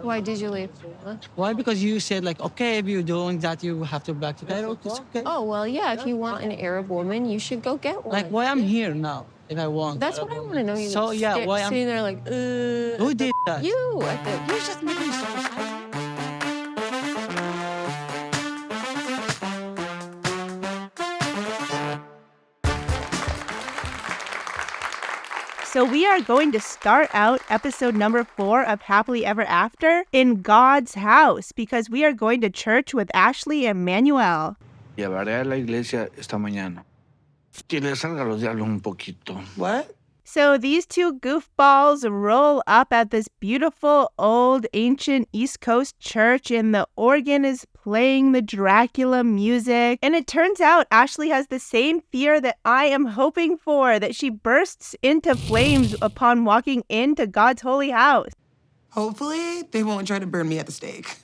Why did you leave? Huh? Why? Because you said like, okay, if you're doing that, you have to back to Cairo. It's okay. Oh, well, yeah, if you want an Arab woman, you should go get one. Like, why I'm here now if I want? That's what I want to know. You So yeah, why I'm sitting there like, who did that? you at the. You're just making me so sad. So we are going to start out episode number 4 of Happily Ever After in God's house because we are going to church with Ashley and Manuel. Llevaré a la iglesia esta mañana. Que le salga los diablos un poquito. What? So these two goofballs roll up at this beautiful old ancient East Coast church and the organ is playing the Dracula music. And it turns out Ashley has the same fear that I am hoping for, that she bursts into flames upon walking into God's holy house. Hopefully, they won't try to burn me at the stake.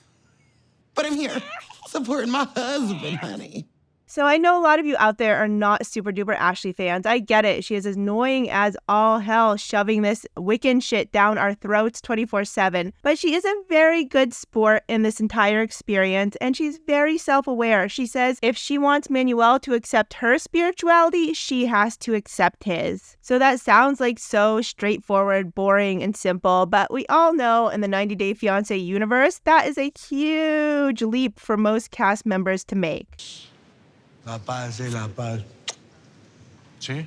But I'm here, supporting my husband, honey. So I know a lot of you out there are not super duper Ashley fans. I get it. She is as annoying as all hell, shoving this Wiccan shit down our throats 24/7. But she is a very good sport in this entire experience, and she's very self-aware. She says if she wants Manuel to accept her spirituality, she has to accept his. So that sounds like so straightforward, boring, and simple, but we all know in the 90 Day Fiance universe, that is a huge leap for most cast members to make. La paz, la paz. ¿Sí?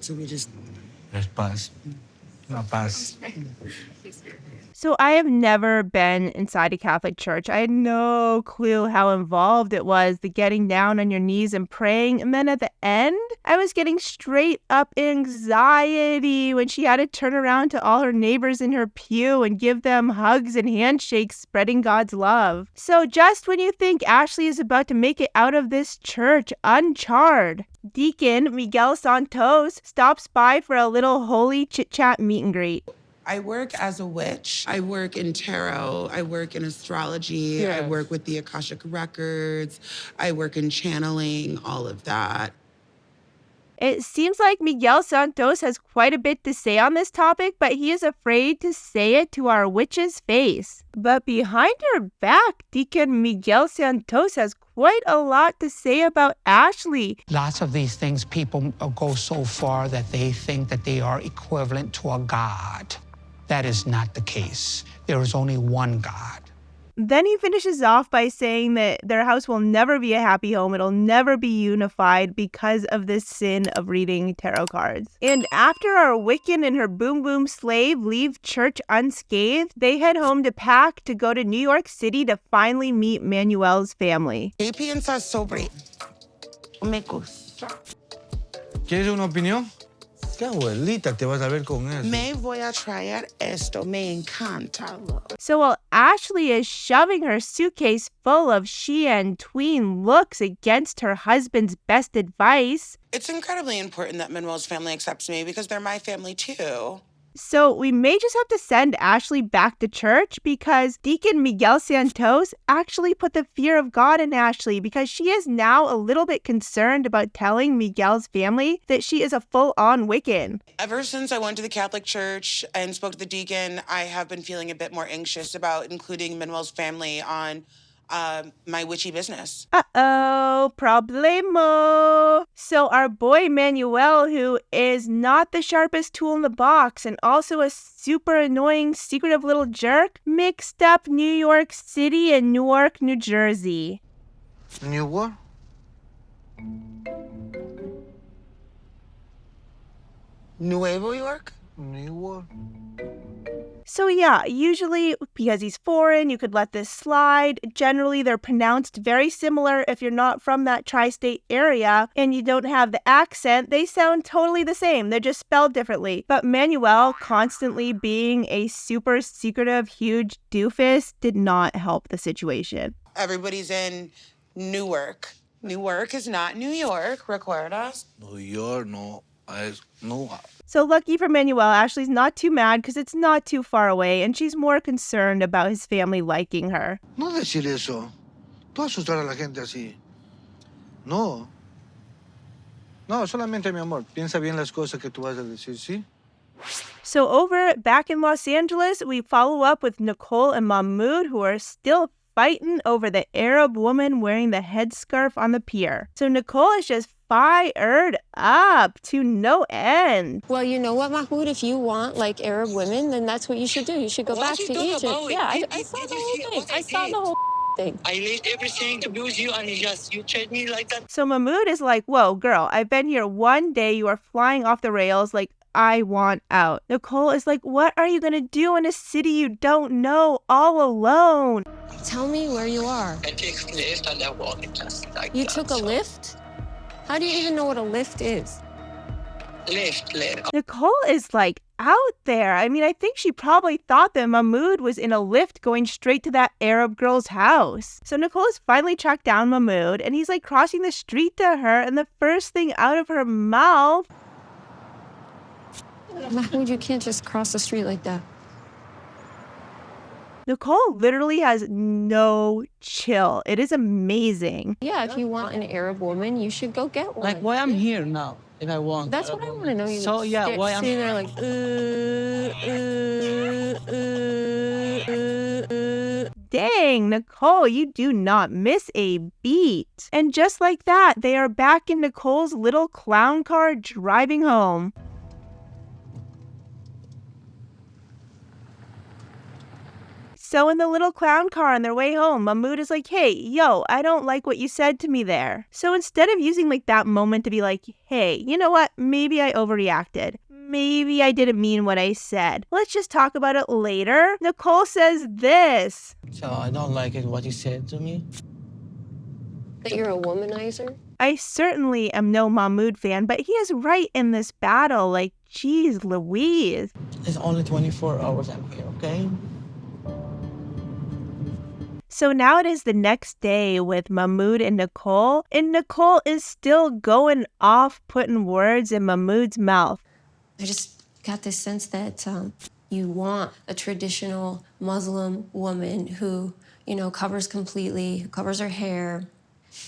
So we just... Es paz. La paz. So I have never been inside a Catholic church. I had no clue how involved it was, the getting down on your knees and praying. And then at the end, I was getting straight up anxiety when she had to turn around to all her neighbors in her pew and give them hugs and handshakes, spreading God's love. So just when you think Ashley is about to make it out of this church uncharred, Deacon Miguel Santos stops by for a little holy chit-chat meet and greet. I work as a witch. I work in tarot. I work in astrology. I work with the Akashic Records. I work in channeling, all of that. It seems like Miguel Santos has quite a bit to say on this topic, but he is afraid to say it to our witch's face. But behind her back, Deacon Miguel Santos has quite a lot to say about Ashley. Lots of these things, people go so far that they think that they are equivalent to a god. That is not the case. There is only one God. Then he finishes off by saying that their house will never be a happy home. It'll never be unified because of this sin of reading tarot cards. And after our Wiccan and her boom boom slave leave church unscathed, they head home to pack to go to New York City to finally meet Manuel's family. ¿Qué piensas sobre? Me gusta. ¿Quieres una opinión? ¿Qué abuelita te vas a ver con eso? Me voy a traer esto. Me encanta. So while Ashley is shoving her suitcase full of HEA and tween looks against her husband's best advice, It's incredibly important that Manuel's family accepts me because they're my family too. so we may just have to send Ashley back to church because Deacon Miguel Santos actually put the fear of God in Ashley because she is now a little bit concerned about telling Miguel's family that she is a full-on Wiccan. Ever since I went to the Catholic Church and spoke to the deacon, I have been feeling a bit more anxious about including Manuel's family on my witchy business. Uh-oh, problemo. So our boy Manuel, who is not the sharpest tool in the box and also a super annoying, secretive little jerk, mixed up New York City and Newark, New Jersey. ¿New what? Nuevo York? New what? So yeah, usually because he's foreign, you could let this slide. Generally, they're pronounced very similar if you're not from that tri-state area and you don't have the accent. They sound totally the same. They're just spelled differently. But Manuel constantly being a super secretive, huge doofus did not help the situation. Everybody's in Newark. Newark is not New York, recuerdas? New York, no. Es Newark. So lucky for Manuel, Ashley's not too mad because it's not too far away and she's more concerned about his family liking her. No decir eso. Tú asustar a la gente así. No. No, solamente, mi amor, piensa bien las cosas que tú vas a decir, ¿sí? So over back in Los Angeles, we follow up with Nicole and Mahmoud, who are still fighting over the Arab woman wearing the headscarf on the pier. So Nicole is just fired up to no end. Well, you know what, Mahmoud? If you want like Arab women, then that's what you should do. You should go back to Egypt. Yeah, I saw the whole thing. I saw the whole thing. I left everything to be with you, and you treat me like that. So Mahmoud is like, whoa, girl, I've been here one day. You are flying off the rails. Like, I want out. Nicole is like, what are you going to do in a city you don't know all alone? Tell me where you are. I took a lift and I walked just like You that, took a so- lift? How do you even know what a lift is? Lift. Nicole is like out there. I mean, I think she probably thought that Mahmoud was in a lift going straight to that Arab girl's house. So Nicole has finally tracked down Mahmoud, and he's like crossing the street to her, and the first thing out of her mouth... Mahmoud, you can't just cross the street like that. Nicole literally has no chill. It is amazing. Yeah, if you want an Arab woman, you should go get one. Like, why I'm here now if I want? That's what I want to know. You So, yeah, why I'm... sitting there like, Dang, Nicole, you do not miss a beat. And just like that, they are back in Nicole's little clown car driving home. So in the little clown car on their way home, Mahmoud is like, hey, yo, I don't like what you said to me there. So instead of using like that moment to be like, hey, you know what? Maybe I overreacted. Maybe I didn't mean what I said. Let's just talk about it later. Nicole says this. So I don't like it what you said to me. that you're a womanizer? I certainly am no Mahmoud fan, but he is right in this battle. Like, geez Louise. It's only 24 hours I'm here, okay? So now it is the next day with Mahmoud and Nicole is still going off, putting words in Mahmoud's mouth. I just got this sense that you want a traditional Muslim woman who, you know, covers completely, covers her hair.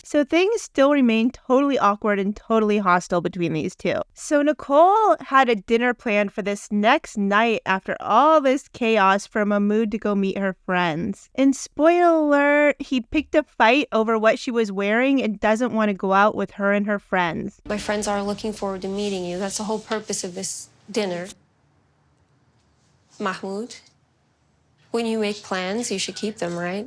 So things still remain totally awkward and totally hostile between these two. So Nicole had a dinner planned for this next night after all this chaos for Mahmoud to go meet her friends. And spoiler alert, he picked a fight over what she was wearing and doesn't want to go out with her and her friends. My friends are looking forward to meeting you. That's the whole purpose of this dinner. Mahmoud, when you make plans, you should keep them, right?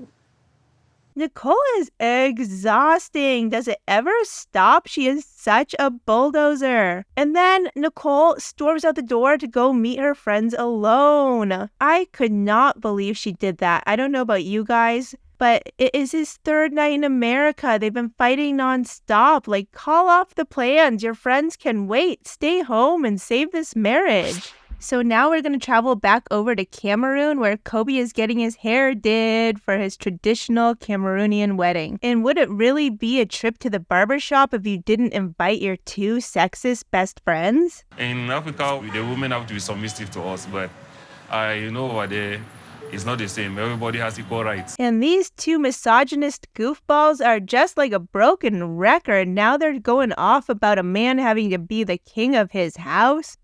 Nicole is exhausting. Does it ever stop? She is such a bulldozer. And then Nicole storms out the door to go meet her friends alone. I could not believe she did that. I don't know about you guys, but it is his third night in America. They've been fighting nonstop. Like, call off the plans. Your friends can wait. Stay home and save this marriage. So now we're going to travel back over to Cameroon, where Kobe is getting his hair did for his traditional Cameroonian wedding. And would it really be a trip to the barbershop if you didn't invite your two sexist best friends? In Africa, the women have to be submissive to us, but you know over there, it's not the same. Everybody has equal rights. And these two misogynist goofballs are just like a broken record. Now they're going off about a man having to be the king of his house.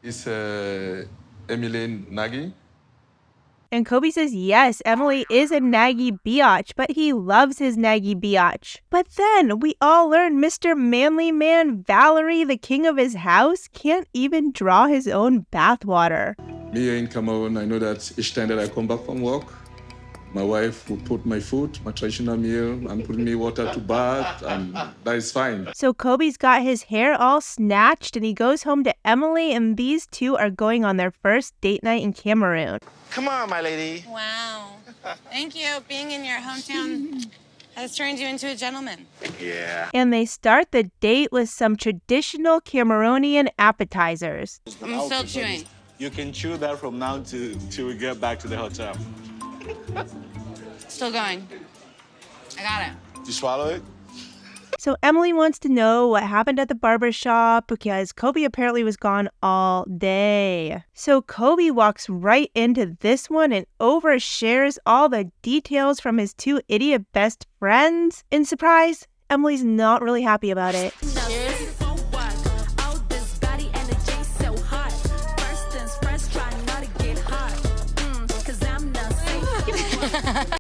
Is Emily Nagy? And Kobe says, yes, Emily is a naggy biatch, but he loves his naggy biatch. But then we all learn Mr. Manly Man Valerie, the king of his house, can't even draw his own bathwater. Me here in Cameroon, I know that each time that I come back from work, my wife will put my food, my traditional meal, and put me water to bath, and that is fine. So Kobe's got his hair all snatched, and he goes home to Emily, and these two are going on their first date night in Cameroon. Come on, my lady. Wow. Thank you. Being in your hometown has turned you into a gentleman. Yeah. And they start the date with some traditional Cameroonian appetizers. I'm still chewing. You can chew that from now till we get back to the hotel. Still going. I got it. Did you swallow it? So Emily wants to know what happened at the barbershop because Kobe apparently was gone all day. So Kobe walks right into this one and overshares all the details from his two idiot best friends. And surprise, Emily's not really happy about it.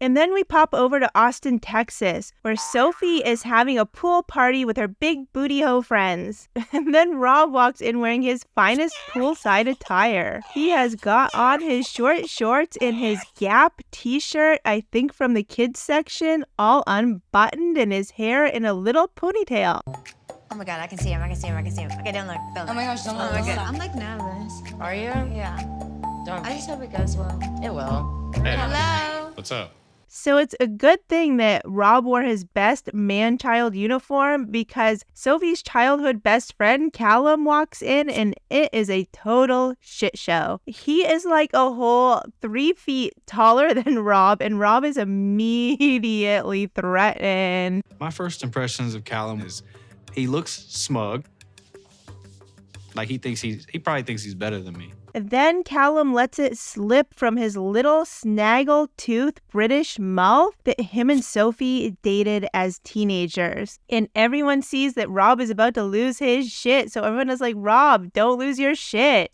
And then we pop over to Austin, Texas, where Sophie is having a pool party with her big booty hoe friends. And then Rob walks in wearing his finest poolside attire. He has got on his short shorts and his Gap t-shirt, I think from the kids section, all unbuttoned, and his hair in a little ponytail. Oh my God, I can see him, I can see him, I can see him. Okay, don't look, don't look. Oh my gosh, don't look. Oh my God. I'm like nervous. Are you? Yeah. Don't. I just hope it goes well. It will. Hey. Hello. What's up? So it's a good thing that Rob wore his best man-child uniform, because Sophie's childhood best friend, Callum, walks in and it is a total shit show. He is like a whole 3 feet taller than Rob, and Rob is immediately threatened. My first impressions of Callum is he looks smug. Like he probably thinks he's better than me. Then Callum lets it slip from his little snaggle-tooth British mouth that him and Sophie dated as teenagers. And everyone sees that Rob is about to lose his shit, so everyone is like, Rob, don't lose your shit.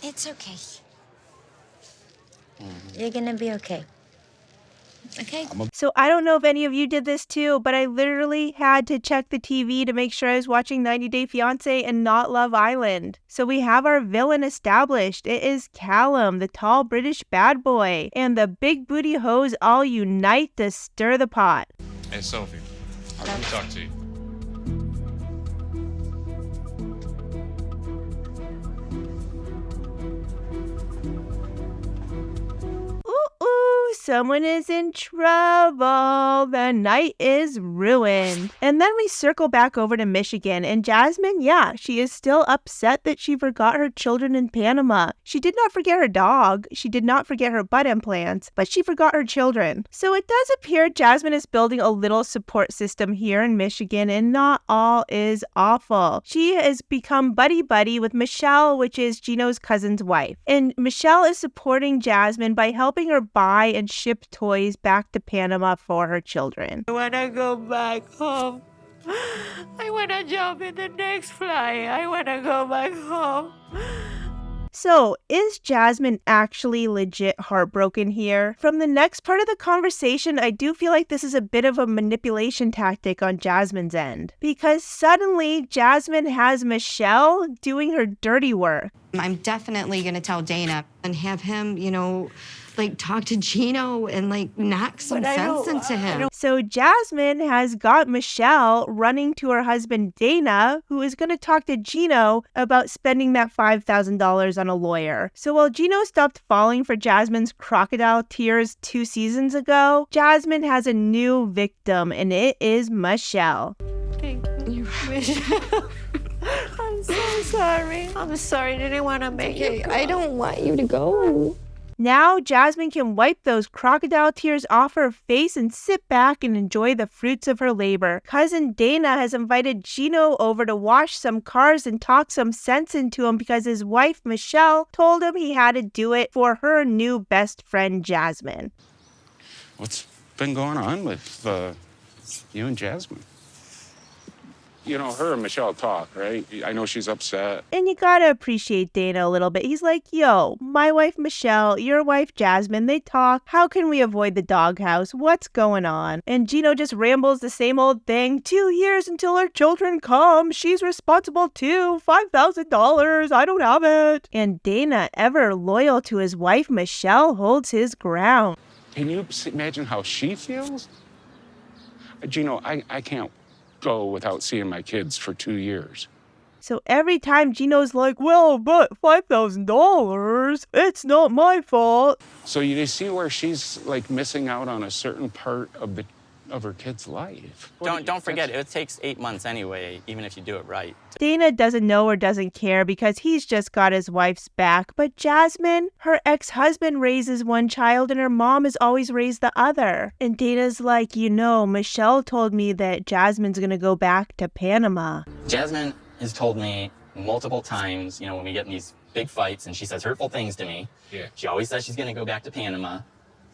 It's okay. You're gonna be okay. Okay. So I don't know if any of you did this too, but I literally had to check the TV to make sure I was watching 90 Day Fiance and not Love Island. So we have our villain established. It is Callum, the tall British bad boy, and the big booty hoes all unite to stir the pot. Hey, Sophie. Let me talk to you. Ooh, someone is in trouble. The night is ruined. And then we circle back over to Michigan, and Jasmine, yeah, she is still upset that she forgot her children in Panama. She did not forget her dog. She did not forget her butt implants, but she forgot her children. So it does appear Jasmine is building a little support system here in Michigan, and not all is awful. She has become buddy-buddy with Michelle, which is Gino's cousin's wife. And Michelle is supporting Jasmine by helping her buy and ship toys back to Panama for her children. I want to go back home. I want to jump in the next flight. I want to go back home. So, is Jasmine actually legit heartbroken here? From the next part of the conversation, I do feel like this is a bit of a manipulation tactic on Jasmine's end. Because suddenly, Jasmine has Michelle doing her dirty work. I'm definitely going to tell Dana and have him, like talk to Gino and like knock some sense into him. So Jasmine has got Michelle running to her husband Dana, who is going to talk to Gino about spending that $5,000 on a lawyer. So while Gino stopped falling for Jasmine's crocodile tears 2 seasons ago, Jasmine has a new victim, and it is Michelle. Thank you, Michelle. I'm so sorry. I'm sorry. I didn't want to make you cry. I don't want you to go. Now Jasmine can wipe those crocodile tears off her face and sit back and enjoy the fruits of her labor. Cousin Dana has invited Gino over to wash some cars and talk some sense into him because his wife Michelle told him he had to do it for her new best friend Jasmine. What's been going on with you and Jasmine? Her and Michelle talk, right? I know she's upset. And you gotta appreciate Dana a little bit. He's like, yo, my wife Michelle, your wife Jasmine, they talk. How can we avoid the doghouse? What's going on? And Gino just rambles the same old thing. 2 years until her children come. She's responsible too. $5,000. I don't have it. And Dana, ever loyal to his wife Michelle, holds his ground. Can you imagine how she feels? Gino, I can't go without seeing my kids for 2 years. So every time Gino's like, well, but $5,000, it's not my fault. So you see where she's like missing out on a certain part of her kid's life. Don't forget, it takes 8 months anyway, even if you do it right. Dana doesn't know or doesn't care because he's just got his wife's back. But Jasmine, her ex-husband raises one child and her mom has always raised the other. And Dana's like, Michelle told me that Jasmine's gonna go back to Panama. Jasmine has told me multiple times, when we get in these big fights and she says hurtful things to me, she always says she's gonna go back to Panama.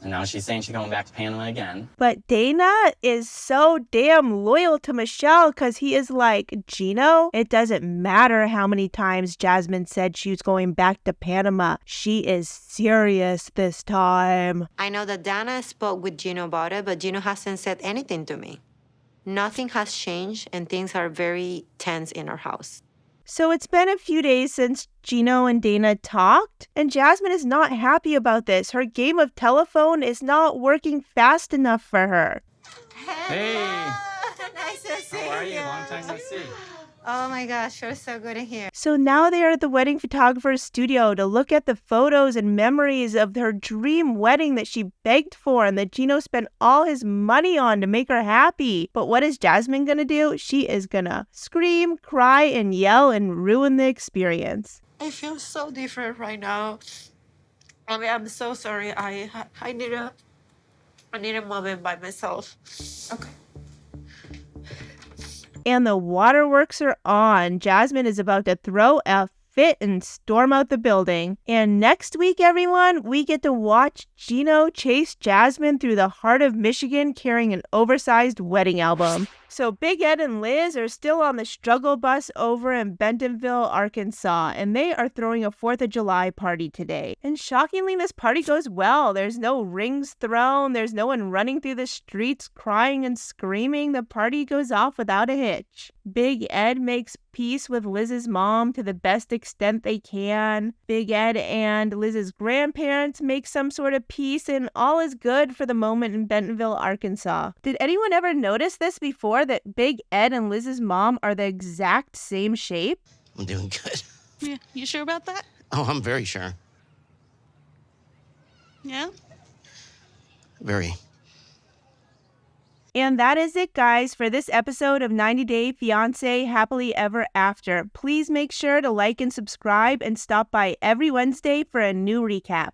And now she's saying she's going back to Panama again. But Dana is so damn loyal to Michelle because he is like, Gino, it doesn't matter how many times Jasmine said she was going back to Panama. She is serious this time. I know that Dana spoke with Gino about it, but Gino hasn't said anything to me. Nothing has changed and things are very tense in our house. So it's been a few days since Gino and Dana talked, and Jasmine is not happy about this. Her game of telephone is not working fast enough for her. Hey! Nice to see How are you? Long time no see. Oh my gosh, you're so good in here. So now they are at the wedding photographer's studio to look at the photos and memories of her dream wedding that she begged for and that Gino spent all his money on to make her happy. But what is Jasmine gonna do? She is gonna scream, cry, and yell and ruin the experience. I feel so different right now. I mean, I'm so sorry. I need a moment by myself. Okay. And the waterworks are on. Jasmine is about to throw a fit and storm out the building. And next week, everyone, we get to watch Gino chase Jasmine through the heart of Michigan carrying an oversized wedding album. So Big Ed and Liz are still on the struggle bus over in Bentonville, Arkansas, and they are throwing a 4th of July party today. And shockingly, this party goes well. There's no rings thrown. There's no one running through the streets crying and screaming. The party goes off without a hitch. Big Ed makes peace with Liz's mom to the best extent they can. Big Ed and Liz's grandparents make some sort of peace, and all is good for the moment in Bentonville, Arkansas. Did anyone ever notice this before, that Big Ed and Liz's mom are the exact same shape? I'm doing good. Yeah, you sure about that? Oh, I'm very sure. Yeah? Very. And that is it, guys, for this episode of 90 Day Fiance Happily Ever After. Please make sure to like and subscribe and stop by every Wednesday for a new recap.